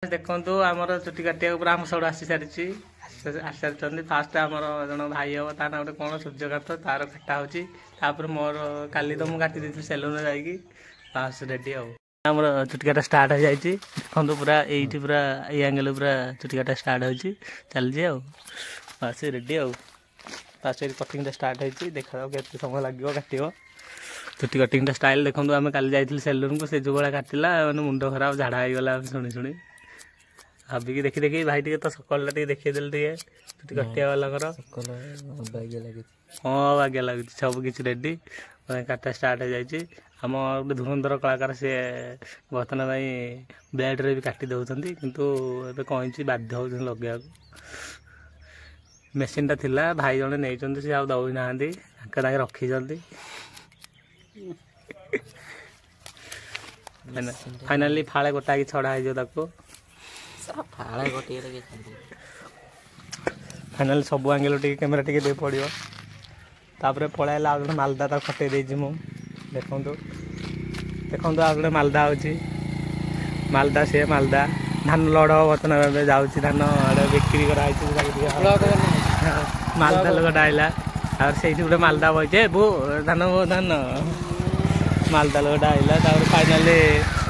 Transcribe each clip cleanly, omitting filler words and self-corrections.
देखो आमर चुटी काटिया पूरा आम सब आसी सारी सारी फास्ट आमर जन भाई हम ता ना गोटे कौन सूर्यकांत तार कटा होपर मोर काली तो मुझे काटी दी सेलून जाकि फास्ट रेडी आमर चुटी काटा स्टार्ट हो जाए देखो पूरा ये पूरा ये एंगल पूरा चुटी काटा स्टार्ट हो चलती fast ready fast cutting start हो देखा के समय लगे काट चुटी कटिंग स्टाइल देखो आम काली जाइए सेलून को से जो भाया काटिला मैंने मुंड खराब झाड़ा होगा शुणी शुणी भाविकी देखी देखी भाई टे तो सकल देखीदेल टे चुटी कटिया वाला हाँ बाग्या लगे सब किसी रेडी काटा स्टार्ट हो जाए आम गोटे धुरंधर कलाकार सी बर्तन ब्लेड्रे भी काटी दौरान कितु ए कहीं बाध्य हो लगे मेसीन टा थिला भाई जड़े नहीं सी आ दौड़ ना रखी फाइनाली फाड़े गोटा कि छड़ा हो फाइनाली सब एंगल टे कैमेरा टे दे पड़ो तापर पलैला जो मालदा तक खटे देती मुझे देखो देखो आ गए मालदा हो मालदा सी मालदा धान लड़ बर्तन जाऊँ धान बिक्री कराई मालदा लोकटा आइला और से गोटे मालदा बचे बो धान धान मालदा लोकटा आइला फाइनाली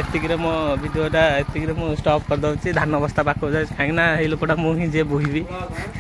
एतिक मो भिडियोटा एतिक स्टॉप कर दूसरी धान बस्ता पाक जाए कहीं ये लोकटा मुझे जे बोहबी